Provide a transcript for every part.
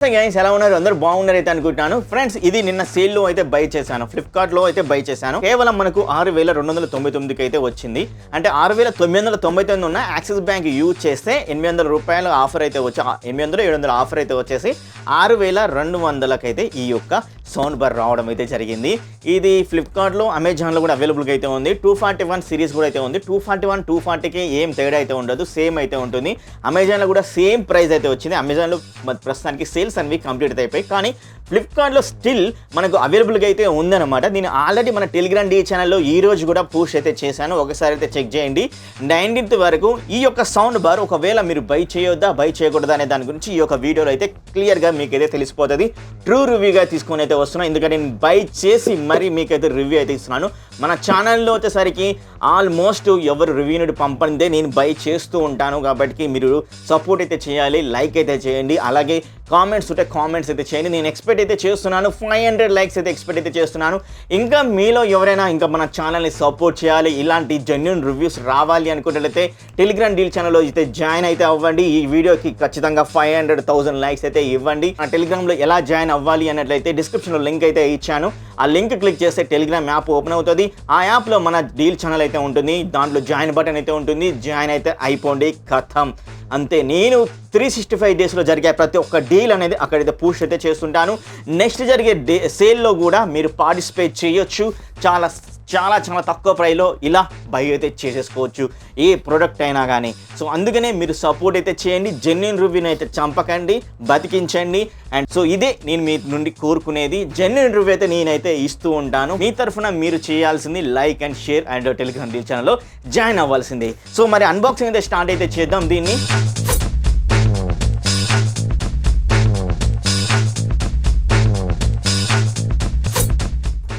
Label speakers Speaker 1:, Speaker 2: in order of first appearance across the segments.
Speaker 1: Guys ఎలా ఉన్నారు అందరూ బాగున్నారు అయితే అనుకుంటున్నాను ఫ్రెండ్స్ ఇది నిన్న సేల్ లో అయితే బై చేశాను ఫ్లిప్కార్ట్ లో అయితే బై చేశాను కేవలం మనకు 6299 కి అయితే వచ్చింది అంటే 6999 ఉన్న యాక్సిస్ బ్యాంక్ యూజ్ చేస్తే 800 రూపాయల ఆఫర్ అయితే వచ్చి 800 700 ఆఫర్ అయితే వచ్చేసి 6200 కి అయితే ఈ యొక్క సౌండ్ బార్ రావడం అయితే జరిగింది ఇది ఫ్లిప్కార్ట్ లో అమెజాన్ లో కూడా అవైలబుల్ గా అయితే ఉంది 241 సిరీస్ కూడా అయితే ఉంది 241 240 కి ఏం తేడా అయితే ఉండదు సేమ్ అయితే ఉంటుంది అమెజాన్ లో కూడా సేమ్ ప్రైస్ అయితే వచ్చింది అమెజాన్ లో ప్రస్తుతానికి సేల్స్ అన్ని కంప్లీట్ అయిపోయి కానీ ఫ్లిప్కార్ట్ లో స్టిల్ మనకు అవైలబుల్ గా అయితే ఉందన్నమాట నేను ఆల్రెడీ మన టెలిగ్రామ్ డి ఛానల్లో ఈ రోజు కూడా పోస్ట్ అయితే చేశాను ఒకసారి అయితే చెక్ చేయండి 19th వరకు ఈ యొక్క సౌండ్ బార్ ఒకవేళ మీరు బై చేయొద్దా బై చేయకూడదా అనే దాని గురించి ఈ యొక్క వీడియోలో అయితే క్లియర్ గా మీకైతే తెలిసిపోతుంది ట్రూ రివ్యూగా తీసుకొని అయితే వస్తున్నాను ఎందుకంటే నేను బై చేసి మరి మీకైతే రివ్యూ అయితే ఇస్తున్నాను మన ఛానల్లో వచ్చేసరికి ఆల్మోస్ట్ ఎవరు రివ్యూని పంపందే నేను బై చేస్తూ ఉంటాను కాబట్టి మీరు సపోర్ట్ అయితే చేయాలి లైక్ అయితే చేయండి అలాగే కామెంట్స్ ఉంటే కామెంట్స్ అయితే చేయండి నేను ఎక్స్పెక్ట్ అయితే చేస్తున్నాను 500 లైక్స్ అయితే ఎక్స్పెక్ట్ అయితే చేస్తున్నాను ఇంకా మీలో ఎవరైనా ఇంకా మన ఛానల్ని సపోర్ట్ చేయాలి ఇలాంటి జెన్యూన్ రివ్యూస్ రావాలి అనుకున్నట్లయితే టెలిగ్రామ్ డీల్ ఛానల్లో అయితే జాయిన్ అయితే అవ్వండి ఈ వీడియోకి ఖచ్చితంగా 500,000 లైక్స్ అయితే ఇవ్వండి ఆ టెలిగ్రామ్లో ఎలా జాయిన్ అవ్వాలి అన్నట్లయితే డిస్క్రిప్షన్లో లింక్ అయితే ఇచ్చాను ఆ లింక్ క్లిక్ చేస్తే టెలిగ్రామ్ యాప్ ఓపెన్ అవుతుంది ఆ యాప్లో మన డీల్ ఛానల్ అయితే ఉంటుంది దాంట్లో జాయిన్ బటన్ అయితే ఉంటుంది జాయిన్ అయితే అయిపోండి కథం అంతే నేను 365 డేస్లో జరిగే ప్రతి ఒక్క డీల్ అనేది అక్కడైతే పోస్ట్ అయితే చేస్తుంటాను నెక్స్ట్ జరిగే సేల్లో కూడా మీరు పార్టిసిపేట్ చేయొచ్చు చాలా చాలా చాలా తక్కువ ప్రైస్లో ఇలా బై అయితే చేసేసుకోవచ్చు ఏ ప్రోడక్ట్ అయినా కానీ సో అందుకనే మీరు సపోర్ట్ అయితే చేయండి జెన్యూన్ రివ్యూని అయితే చంపకండి బతికించండి అండ్ సో ఇదే నేను మీ నుండి కోరుకునేది జెన్యూన్ రివ్యూ అయితే నేనైతే ఇస్తూ ఉంటాను మీ తరఫున మీరు చేయాల్సింది like and share and Telegram deal ఛానల్లో జాయిన్ అవ్వాల్సిందే సో మరి అన్బాక్సింగ్ అయితే స్టార్ట్ అయితే చేద్దాం దీన్ని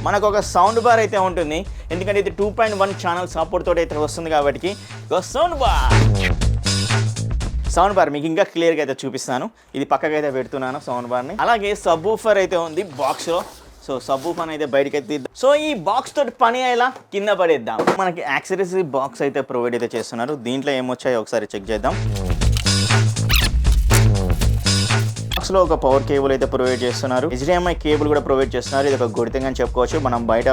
Speaker 1: మనకు ఒక సౌండ్ బార్ అయితే ఉంటుంది ఎందుకంటే ఇది 2.1 ఛానల్ సపోర్ట్ తోటి అయితే వస్తుంది కాబట్టి సౌండ్ బార్ మీకు ఇంకా క్లియర్గా అయితే చూపిస్తాను ఇది పక్కకి అయితే పెడుతున్నాను సౌండ్ బార్ని అలాగే సబ్ ఊఫర్ అయితే ఉంది బాక్స్లో సో సబ్ ఊఫర్ అయితే బయటకి అయితే సో ఈ బాక్స్ తోటి పని అయ్యేలా కింద పడేద్దాం మనకి యాక్సెసరీ బాక్స్ అయితే ప్రొవైడ్ అయితే చేస్తున్నారు దీంట్లో ఏమొచ్చాయో ఒకసారి చెక్ చేద్దాం బాక్స్లో ఒక పవర్ కేబుల్ అయితే ప్రొవైడ్ చేస్తున్నారు HDMI కేబుల్ కూడా ప్రొవైడ్ చేస్తున్నారు ఇది ఒక గుడ్ థింగ్ అని చెప్పుకోవచ్చు మనం బయట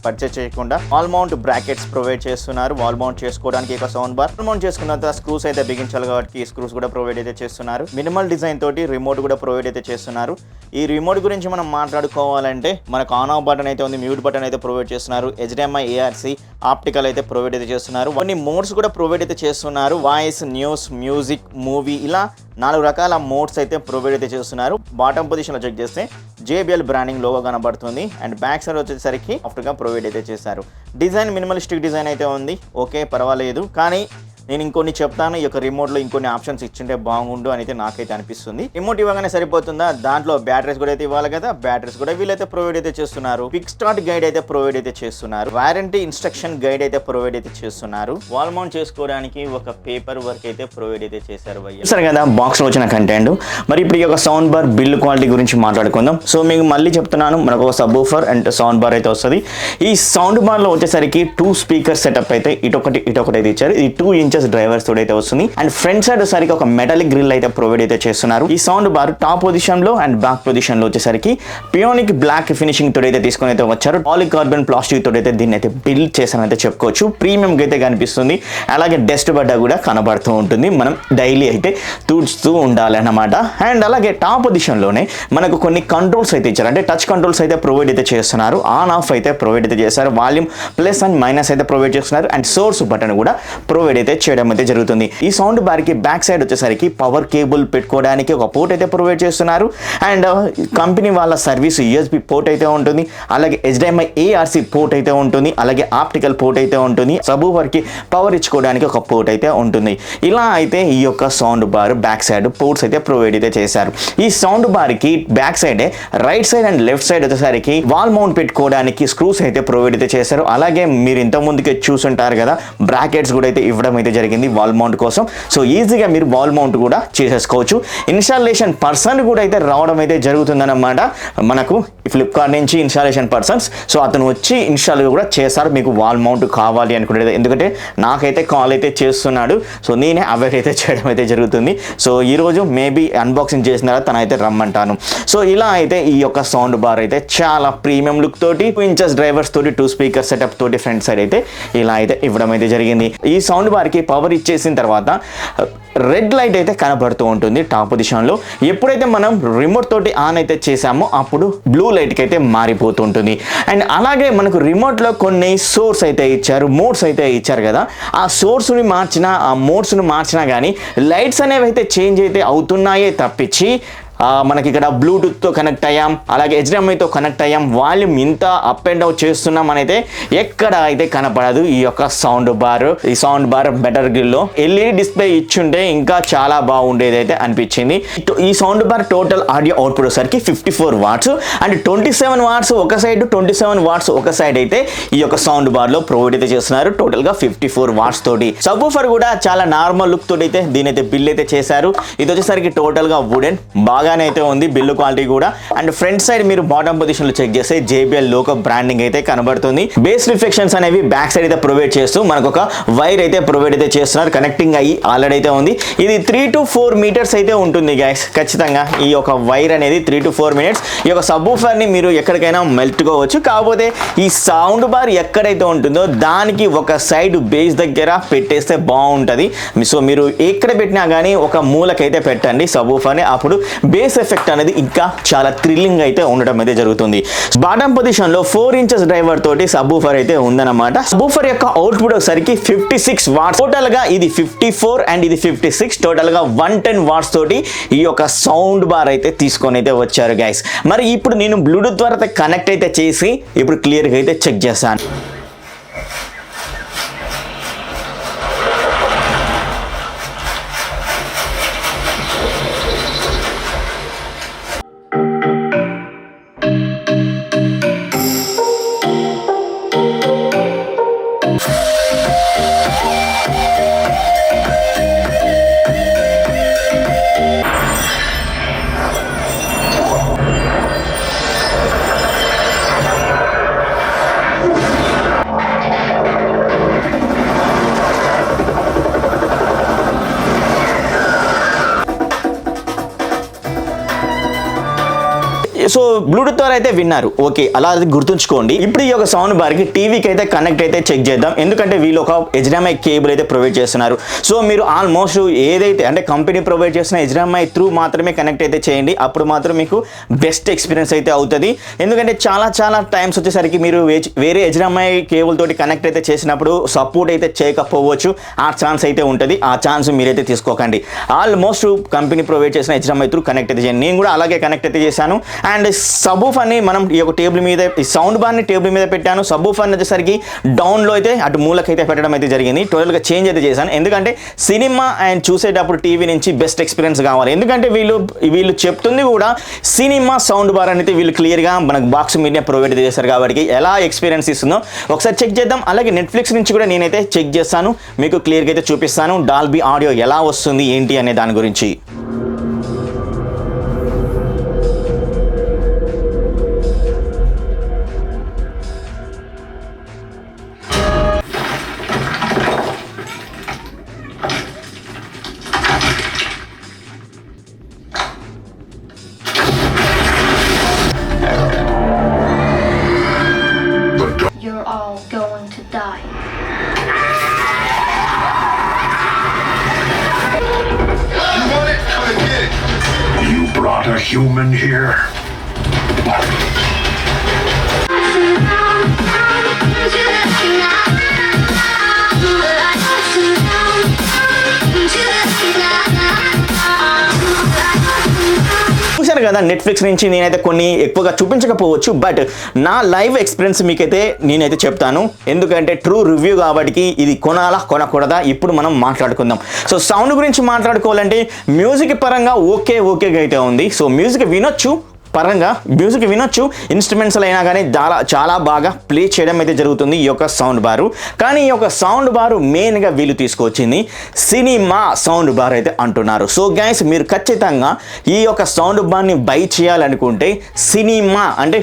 Speaker 1: పర్చేస్ చేయకుండా వాల్ మౌంట్ బ్రాకెట్స్ ప్రొవైడ్ చేస్తున్నారు వాల్ మౌంట్ చేసుకోవడానికి ఒక సౌండ్ బార్ వాల్ మౌంట్ చేసుకున్న తర్వాత స్క్రూస్ అయితే బిగించాలి కాబట్టి స్క్రూస్ కూడా ప్రొవైడ్ అయితే చేస్తున్నారు మినిమల్ డిజైన్ తోటి రిమోట్ కూడా ప్రొవైడ్ అయితే చేస్తున్నారు ఈ రిమోట్ గురించి మనం మాట్లాడుకోవాలంటే మనకు ఆన్ ఆఫ్ బటన్ అయితే ఉంది మ్యూట్ బటన్ అయితే ప్రొవైడ్ చేస్తున్నారు HDMI ARC ఆప్టికల్ అయితే ప్రొవైడ్ అయితే చేస్తున్నారు కొన్ని మోడ్స్ కూడా ప్రొవైడ్ అయితే చేస్తున్నారు వాయిస్ న్యూస్ మ్యూజిక్ మూవీ ఇలా 4 రకాల మోడ్స్ అయితే ప్రొవైడ్ అయితే చేస్తున్నారు బాటమ్ పొజిషన్లో చెక్ చేస్తే JBL బ్రాండింగ్ లోగో కనబడుతుంది అండ్ బ్యాక్ సైడ్ వచ్చేసరికి సాఫ్ట్గా ప్రొవైడ్ అయితే చేశారు డిజైన్ మినిమలిస్టిక్ డిజైన్ అయితే ఉంది ఓకే పర్వాలేదు కానీ నేను ఇంకొన్ని చెప్తాను ఈ యొక్క రిమోట్లో ఇంకొన్ని ఆప్షన్స్ ఇచ్చింటే బాగుండు అని అయితే నాకైతే అనిపిస్తుంది రిమోట్ ఇవ్వగానే సరిపోతుందా దాంట్లో బ్యాటరీస్ కూడా అయితే ఇవ్వాలి కదా బ్యాటరీస్ కూడా వీళ్ళైతే ప్రొవైడ్ అయితే చేస్తున్నారు క్విక్ స్టార్ట్ గైడ్ అయితే ప్రొవైడ్ అయితే చేస్తున్నారు వారంటీ ఇన్స్ట్రక్షన్ గైడ్ అయితే ప్రొవైడ్ అయితే చేస్తున్నారు వాల్ మౌంట్ చేసుకోవడానికి ఒక పేపర్ వర్క్ అయితే ప్రొవైడ్ అయితే చేశారు సరే కదా బాక్స్ లో వచ్చిన కంటెంట్ మరి ఇప్పుడు ఈ యొక్క సౌండ్ బార్ బిల్డ్ క్వాలిటీ గురించి మాట్లాడుకుందాం సో మీకు మళ్ళీ చెప్తున్నాను మనకు ఒక sub woofer and sound bar అయితే వస్తుంది ఈ సౌండ్ బార్ లో వచ్చేసరికి 2 స్పీకర్ సెటప్ అయితే ఇటొకటి అయితే ఇచ్చారు ఇది 2 ఇంచెస్ డ్రైవర్స్ తోటి అయితే వస్తుంది అండ్ ఫ్రంట్ సైడ్ వచ్చేసరికి ఒక మెటాలిక్ గ్రిల్ అయితే ప్రొవైడ్ అయితే చేస్తున్నారు ఈ సౌండ్ బార్ టాప్ పొజిషన్ లో అండ్ బ్యాక్ పొజిషన్ లో వచ్చేసరికి పియోనిక్ బ్లాక్ ఫినిషింగ్ తోటి అయితే తీసుకొని అయితే వచ్చారు పాలికార్బన్ ప్లాస్టిక్ తోటి అయితే దీన్ని అయితే బిల్డ్ చేశానైతే చెప్పుకోవచ్చు ప్రీమియం గా అయితే కనిపిస్తుంది అలాగే డస్ట్ బడ్డ కూడా కనబడుతూ ఉంటుంది మనం డైలీ అయితే తుడుస్తూ ఉండాలి అన్నమాట అండ్ అలాగే టాప్ పొజిషన్ లోనే మనకు కొన్ని కంట్రోల్స్ అయితే ఇచ్చారు అంటే టచ్ కంట్రోల్స్ అయితే ప్రొవైడ్ అయితే చేస్తున్నారు ఆన్ ఆఫ్ అయితే ప్రొవైడ్ అయితే చేస్తారు వాల్యూమ్ ప్లస్ అండ్ మైనస్ అయితే ప్రొవైడ్ చేస్తున్నారు అండ్ సోర్స్ బటన్ కూడా ప్రొవైడ్ అయితే చేయడం అయితే జరుగుతుంది ఈ సౌండ్ బార్ కి బ్యాక్ సైడ్ వచ్చేసరికి పవర్ కేబుల్ పెట్టుకోవడానికి ఒక పోర్ట్ అయితే ప్రొవైడ్ చేస్తున్నారు అండ్ కంపెనీ వాళ్ళ సర్వీస్ USB పోర్ట్ అయితే ఉంటుంది అలాగే HDMI ARC పోర్ట్ అయితే ఉంటుంది అలాగే ఆప్టికల్ పోర్ట్ అయితే ఉంటుంది సబ్ ఊఫర్ కి పవర్ ఇచ్చుకోవడానికి ఒక పోర్ట్ అయితే ఉంటుంది ఇలా అయితే ఈ యొక్క sound bar back side ports అయితే ప్రొవైడ్ అయితే చేశారు ఈ సౌండ్ బార్ కి back side right side and left side వచ్చేసరికి వాల్ మౌంట్ పెట్టుకోవడానికి స్క్రూస్ అయితే ప్రొవైడ్ అయితే చేశారు అలాగే మీరు ఇంత ముందుకే చూసుంటారు కదా బ్రాకెట్స్ కూడా అయితే ఇవ్వడం అయితే అయితే జరిగింది వాల్ మౌంట్ కోసం. సో ఈజీగా మీరు వాల్ మౌంట్ కూడా చేసేసుకోవచ్చు. ఇన్స్టాలేషన్ పర్సన్ కూడా అయితే రావడం అయితే జరుగుతుందన్నమాట మనకు ఫ్లిప్కార్ట్ నుంచి ఇన్స్టాలేషన్ పర్సన్స్. సో అతను వచ్చి ఇన్స్టాల్ కూడా చేస్తారు మీకు వాల్ మౌంట్ కావాలి అనుకుంటే. ఎందుకంటే నాకైతే కాల్ అయితే చేస్తున్నాడు, సో నేనే అవేర్ అయితే చేయడం అయితే జరుగుతుంది. సో ఈరోజు మేబీ అన్బాక్సింగ్ చేసిన తర్వాత తనైతే రమ్మంటాను. సో ఇలా అయితే ఈ యొక్క సౌండ్ బార్ అయితే చాలా ప్రీమియం లుక్ తోటి 2 ఇంచెస్ డ్రైవర్స్ తోటి 2 స్పీకర్ సెటప్ తోటి ఫ్రంట్ సైడ్ అయితే ఇలా అయితే ఇవ్వడం అయితే జరిగింది. ఈ సౌండ్ బార్కి పవర్ ఇచ్చేసిన తర్వాత రెడ్ లైట్ అయితే కనబడుతూ ఉంటుంది టాప్ పొజిషన్లో. ఎప్పుడైతే మనం రిమోట్ తోటి ఆన్ అయితే చేసామో అప్పుడు బ్లూ లైట్కి అయితే మారిపోతుంటుంది. అండ్ అలాగే మనకు రిమోట్లో కొన్ని సోర్స్ అయితే ఇచ్చారు, మోడ్స్ అయితే ఇచ్చారు కదా. ఆ సోర్స్ని మార్చినా ఆ మోడ్స్ని మార్చినా కానీ లైట్స్ అనేవి అయితే చేంజ్ అయితే అవుతున్నాయే తప్పించి మనకి ఇక్కడ బ్లూటూత్తో కనెక్ట్ అయ్యాం, అలాగే HDMIతో కనెక్ట్ అయ్యాం, వాల్యూమ్ ఇంత అప్ అండ్ డౌన్ చేస్తున్నాం అనేది ఎక్కడ అయితే కనపడదు ఈ యొక్క సౌండ్ బార్. ఈ సౌండ్ బార్ బెటర్ గ్రిల్లో LED డిస్ప్లే ఇచ్చుంటే ఇంకా చాలా బాగుండేది అయితే అనిపించింది. ఈ సౌండ్ బార్ టోటల్ ఆడియో అవుట్పుట్ వచ్చేసరికి 54 వాట్స్ అండ్ 27 వాట్స్ ఒక సైడ్, 27 వాట్స్ ఒక సైడ్ అయితే ఈ యొక్క సౌండ్ బార్ లో ప్రొవైడ్ అయితే చేస్తున్నారు. టోటల్ గా 54 వాట్స్ తోటి. సబ్ వూఫర్ కూడా చాలా నార్మల్ లుక్ తోటి అయితే దీని అయితే బిల్ అయితే చేశారు. ఇది వచ్చేసరికి టోటల్ గా వుడెన్ బాగానే అయితే ఉంది, బిల్లు క్వాలిటీ కూడా. అండ్ ఫ్రంట్ సైడ్ మీరు బాటమ్ పొజిషన్ లో చెక్ చేస్తే JBL లోగో బ్రాండింగ్ అయితే కనబడుతుంది. బేస్ రిఫ్లెక్షన్స్ అనేవి బ్యాక్ సైడ్ అయితే ప్రొవైడ్ చేస్తూ మనకు ఒక వైర్ అయితే ప్రొవైడ్ అయితే చేస్తున్నారు, కనెక్టింగ్ అయ్యి ఆల్రెడీ అయితే ఉంది. ఇది 3 to 4 మీటర్స్ అయితే ఉంటుంది గైస్. ఖచ్చితంగా ఈ యొక్క వైర్ అనేది 3 to 4 మీటర్స్. ఈ యొక్క సబ్ వూఫర్ ని మీరు ఎక్కడికైనా మెల్టుకోవచ్చు. కాకపోతే ఈ సౌండ్ బార్ ఎక్కడైతే ఉంటుందో దానికి ఒక సైడ్ బేస్ దగ్గర పెట్టేస్తే బాగుంటుంది. సో మీరు ఎక్కడ పెట్టినా కానీ ఒక మూలకైతే పెట్టండి సబ్ వూఫర్ ని, అప్పుడు బేస్ ఎఫెక్ట్ అనేది ఇంకా చాలా థ్రిల్లింగ్ అయితే ఉండడం అయితే జరుగుతుంది. బాటమ్ పొజిషన్ లో 4 ఇంచెస్ డ్రైవర్ తోటి సబ్ వూఫర్ అయితే ఉందన్నమాట. సబ్ వూఫర్ యొక్క అవుట్పుట్ వచ్చేసరికి 56 వాట్స్. టోటల్ గా ఇది 54 అండ్ ఇది 56, టోటల్ గా 110 వాట్స్ తోటి ఈ యొక్క సౌండ్ బార్ అయితే తీసుకొని అయితే వచ్చారు గైస్. మరి ఇప్పుడు నేను బ్లూటూత్ ద్వారా కనెక్ట్ అయితే చేసి ఇప్పుడు క్లియర్ గా అయితే చెక్ చేస్తాను. సో బ్లూటూత్ ద్వారా అయితే విన్నారు, ఓకే, అలా అది గుర్తుంచుకోండి. ఇప్పుడు ఈ యొక్క సౌండ్ బార్కి టీవీకి అయితే కనెక్ట్ అయితే చెక్ చేద్దాం. ఎందుకంటే వీళ్ళు ఒక HDMI కేబుల్ అయితే ప్రొవైడ్ చేస్తున్నారు. సో మీరు ఆల్మోస్ట్ ఏదైతే అంటే కంపెనీ ప్రొవైడ్ చేసిన HDMI త్రూ మాత్రమే కనెక్ట్ అయితే చేయండి, అప్పుడు మాత్రం మీకు బెస్ట్ ఎక్స్పీరియన్స్ అయితే అవుతుంది. ఎందుకంటే చాలా టైమ్స్ వచ్చేసరికి మీరు వేరే HDMI కేబుల్ తోటి కనెక్ట్ అయితే చేసినప్పుడు సపోర్ట్ అయితే చేయకపోవచ్చు, ఆ ఛాన్స్ అయితే ఉంటుంది. ఆ ఛాన్స్ మీరైతే తీసుకోకండి. ఆల్మోస్ట్ కంపెనీ ప్రొవైడ్ చేసిన HDMI త్రూ కనెక్ట్ అయితే చేయండి. నేను కూడా అలాగే కనెక్ట్ అయితే చేశాను. అండ్ సబ్ వూఫర్ ని మనం ఈ యొక్క టేబుల్ మీద, ఈ సౌండ్ బార్ ని టేబుల్ మీద పెట్టాను. సబ్ వూఫర్ వచ్చేసరికి డౌన్ లో అయితే అటు మూలకైతే పెట్టడం అయితే జరిగింది. టోటల్ గా చేంజ్ అయితే చేశాను. ఎందుకంటే సినిమా అండ్ చూసేటప్పుడు టీవీ నుంచి బెస్ట్ ఎక్స్పీరియన్స్ కావాలి. ఎందుకంటే వీళ్ళు చెప్తుంది కూడా సినిమా సౌండ్ బార్ అనేది వీళ్ళు క్లియర్ గా మనకు బాక్స్ మీడియా ప్రొవైడ్ చేశారు కాబట్టి ఎలా ఎక్స్పీరియన్స్ ఇస్తుందో ఒకసారి చెక్ చేద్దాం. అలాగే నెట్ఫ్లిక్స్ నుంచి కూడా నేనైతే చెక్ చేస్తాను, మీకు క్లియర్ గా అయితే చూపిస్తాను డాల్బీ ఆడియో ఎలా వస్తుంది ఏంటి అనే దాని గురించి.
Speaker 2: You're all going to die.
Speaker 3: You want it? Come and get it. You brought a human here.
Speaker 1: చూశారు కదా, నెట్ఫ్లిక్స్ నుంచి నేనైతే కొన్ని ఎక్కువగా చూపించకపోవచ్చు, బట్ నా లైవ్ ఎక్స్పీరియన్స్ మీకైతే నేనైతే చెప్తాను. ఎందుకంటే ట్రూ రివ్యూ కాబట్టి ఇది కొనాలా కొనకూడదా ఇప్పుడు మనం మాట్లాడుకుందాం. సో సౌండ్ గురించి మాట్లాడుకోవాలంటే మ్యూజిక్ పరంగా ఓకేగా అయితే ఉంది. సో మ్యూజిక్ వినొచ్చు, పరంగా మ్యూజిక్ వినొచ్చు, ఇన్స్ట్రుమెంట్స్ అయినా కానీ చాలా బాగా ప్లే చేయడం అయితే జరుగుతుంది ఈ యొక్క సౌండ్ బారు. కానీ ఈ యొక్క సౌండ్ బారు మెయిన్గా వీళ్ళు తీసుకొచ్చింది సినిమా సౌండ్ బార్ అయితే అంటున్నారు. సో గైస్, మీరు ఖచ్చితంగా ఈ యొక్క సౌండ్ బార్ని బై చేయాలనుకుంటే సినిమా అంటే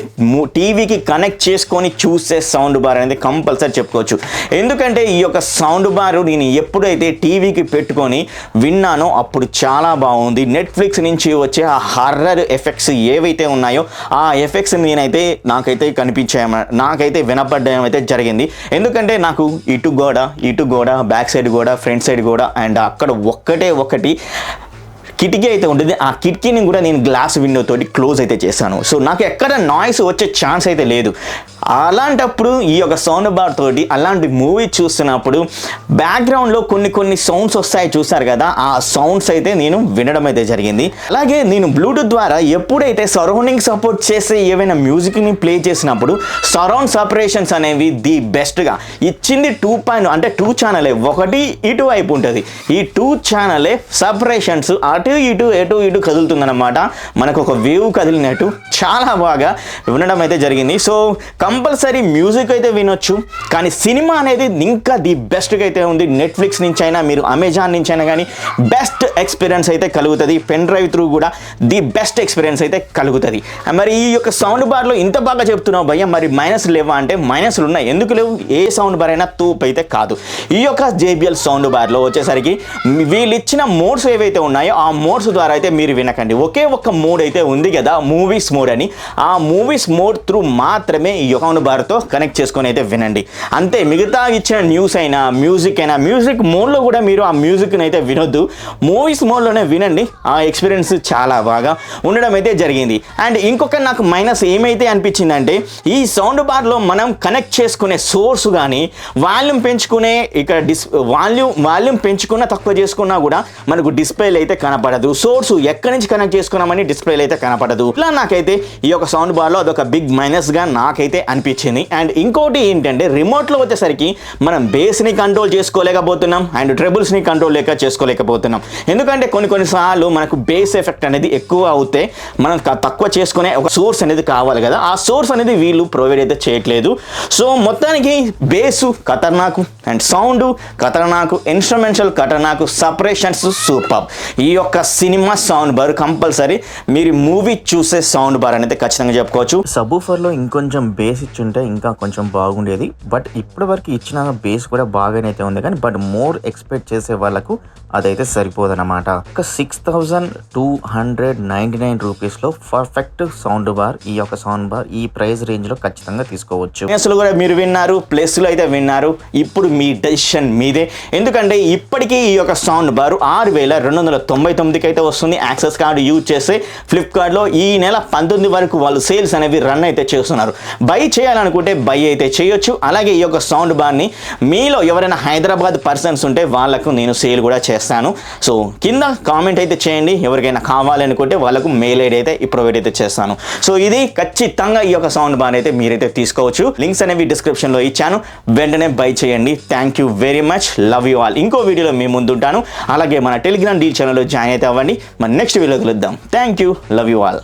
Speaker 1: టీవీకి కనెక్ట్ చేసుకొని చూసే సౌండ్ బార్ అనేది కంపల్సరీ చెప్పుకోవచ్చు. ఎందుకంటే ఈ యొక్క సౌండ్ బారు నేను ఎప్పుడైతే టీవీకి పెట్టుకొని విన్నానో అప్పుడు చాలా బాగుంది. నెట్ఫ్లిక్స్ నుంచి వచ్చే ఆ హర్రర్ ఎఫెక్ట్స్ ఏవైతే ఉన్నాయో ఆ ఎఫెక్ట్స్ నాకైతే కనిపించాయి, నాకైతే వినపడడం అయితే జరిగింది. ఎందుకంటే నాకు ఇటు గోడ, బ్యాక్ సైడ్ గోడ, ఫ్రంట్ సైడ్ గోడ అండ్ అక్కడ ఒకటి కిటికీ అయితే ఉంటుంది. ఆ కిటికీని కూడా నేను గ్లాస్ విండో తోటి క్లోజ్ అయితే చేశాను. సో నాకు ఎక్కడ నాయిస్ వచ్చే ఛాన్స్ అయితే లేదు. అలాంటప్పుడు ఈ యొక్క సౌండ్ బార్ తోటి అలాంటి మూవీ చూస్తున్నప్పుడు బ్యాక్గ్రౌండ్లో కొన్ని సౌండ్స్ వస్తాయి, చూసారు కదా, ఆ సౌండ్స్ అయితే నేను వినడం అయితే జరిగింది. అలాగే నేను బ్లూటూత్ ద్వారా ఎప్పుడైతే సరౌండింగ్ సపోర్ట్ చేసే ఏవైనా మ్యూజిక్ని ప్లే చేసినప్పుడు సరౌండ్ సపరేషన్స్ అనేవి ది బెస్ట్గా ఇచ్చింది. 2 ఛానలే, ఒకటి ఇటు వైపు ఉంటుంది. ఈ 2 ఛానలే సపరేషన్స్ అటు ఇటు కదులుతుందన్నమాట. మనకు ఒక వేవ్ కదిలినట్టు చాలా బాగా వినడం అయితే జరిగింది. సో కంపల్సరీ మ్యూజిక్ అయితే వినొచ్చు, కానీ సినిమా అనేది ఇంకా ది బెస్ట్గా అయితే ఉంది. నెట్ఫ్లిక్స్ నుంచి అయినా మీరు అమెజాన్ నుంచి అయినా కానీ బెస్ట్ ఎక్స్పీరియన్స్ అయితే కలుగుతుంది. పెన్ డ్రైవ్ త్రూ కూడా ది బెస్ట్ ఎక్స్పీరియన్స్ అయితే కలుగుతుంది. మరి ఈ యొక్క సౌండ్ బార్లో ఇంత బాగా చెప్తున్నావు భయ్య, మరి మైనస్ లేవా అంటే మైనస్లు ఉన్నాయి. ఎందుకు లేవు? ఏ సౌండ్ బార్ అయినా తూపు అయితే కాదు. ఈ యొక్క JBL సౌండ్ బార్లో వచ్చేసరికి వీళ్ళు ఇచ్చిన మోడ్స్ ఏవైతే ఉన్నాయో ఆ మోడ్స్ ద్వారా అయితే మీరు వినకండి. ఒకే ఒక్క మోడ్ అయితే ఉంది కదా, మూవీస్ మోడ్ అని. ఆ మూవీస్ మోడ్ త్రూ మాత్రమే ఈ సౌండ్ బార్తో కనెక్ట్ చేసుకొని అయితే వినండి. అంతే, మిగతా ఇచ్చిన న్యూస్ అయినా మ్యూజిక్ అయినా మ్యూజిక్ మోడ్లో కూడా మీరు ఆ మ్యూజిక్ని అయితే వినొద్దు, మూవీస్ మోడ్లోనే వినండి. ఆ ఎక్స్పీరియన్స్ చాలా బాగా ఉండడం అయితే జరిగింది. అండ్ ఇంకొక నాకు మైనస్ ఏమైతే అనిపించిందంటే, ఈ సౌండ్ బార్లో మనం కనెక్ట్ చేసుకునే సోర్స్ కానీ వాల్యూమ్ పెంచుకునే ఇక్కడ వాల్యూమ్ పెంచుకున్నా తక్కువ చేసుకున్నా కూడా మనకు డిస్ప్లేలు అయితే కనపడదు. సోర్స్ ఎక్కడి నుంచి కనెక్ట్ చేసుకున్నామని డిస్ప్లేలు అయితే కనపడదు. ఇలా నాకైతే ఈ యొక్క సౌండ్ బార్లో అదొక బిగ్ మైనస్గా నాకైతే అనిపించింది. అండ్ ఇంకోటి ఏంటంటే, రిమోట్లో వచ్చేసరికి మనం బేస్ని కంట్రోల్ చేసుకోలేకపోతున్నాం అండ్ ట్రెబుల్స్ని కంట్రోల్ చేసుకోలేకపోతున్నాం. ఎందుకంటే కొన్నిసార్లు మనకు బేస్ ఎఫెక్ట్ అనేది ఎక్కువ అవుతే మనం తక్కువ చేసుకునే ఒక సోర్స్ అనేది కావాలి కదా, ఆ సోర్స్ అనేది వీళ్ళు ప్రొవైడ్ అయితే చేయట్లేదు. సో మొత్తానికి బేసు ఖతర్నాకు అండ్ సౌండ్ ఖతర్నాకు, ఇన్స్ట్రుమెంటల్ ఖతర్నాకు, సపరేషన్స్ సూపర్. ఈ యొక్క సినిమా సౌండ్ బార్ కంపల్సరీ మీరు మూవీ చూసే సౌండ్ బార్ అనేది ఖచ్చితంగా చెప్పుకోవచ్చు. సబూఫర్లో ఇంకొంచెం బేస్ ఇచ్చుంటే ఇంకా కొంచెం బాగుండేది. బట్ ఇప్పటి వరకు ఇచ్చిన బేస్ కూడా బాగానే అయితే ఉంది, కానీ బట్ మోర్ ఎక్స్పెక్ట్ చేసే వాళ్ళకు అదైతే సరిపోదన్నమాట. ఒక 6,299 రూపీస్లో పర్ఫెక్ట్ సౌండ్ బార్, ఈ యొక్క సౌండ్ బార్ ఈ ప్రైస్ రేంజ్లో ఖచ్చితంగా తీసుకోవచ్చు. ప్లస్లు కూడా మీరు విన్నారు, ప్లస్లు అయితే విన్నారు. ఇప్పుడు మీ డెసిషన్ మీదే. ఎందుకంటే ఇప్పటికీ ఈ యొక్క సౌండ్ బార్ 6,299కి అయితే వస్తుంది. యాక్సెస్ కార్డు యూజ్ చేస్తే ఫ్లిప్కార్ట్లో ఈ నెల 19 వరకు వాళ్ళు సేల్స్ అనేవి రన్ అయితే చేస్తున్నారు. బై చేయాలనుకుంటే బై అయితే చేయొచ్చు. అలాగే ఈ యొక్క సౌండ్ బార్ని మీలో ఎవరైనా హైదరాబాద్ పర్సన్స్ ఉంటే వాళ్ళకు నేను సేల్ కూడా చేస్తాను. సో కింద కామెంట్ అయితే చేయండి, ఎవరికైనా కావాలనుకుంటే వాళ్ళకు మెయిల్ ఐడి అయితే ప్రొవైడ్ అయితే చేస్తాను. సో ఇది ఖచ్చితంగా ఈ యొక్క సౌండ్ బార్ అయితే మీరైతే తీసుకోవచ్చు. లింక్స్ అనేవి డిస్క్రిప్షన్లో ఇచ్చాను, వెంటనే బై చేయండి. Thank you very much, love you all. ఇంకో వీడియోలో మీ ముందుంటాను. అలాగే మన టెలిగ్రామ్ డీల్ ఛానల్లో జాయిన్ అయితే అవ్వండి. మన నెక్స్ట్ వీడియో కలుద్దాం. Thank you, love you all.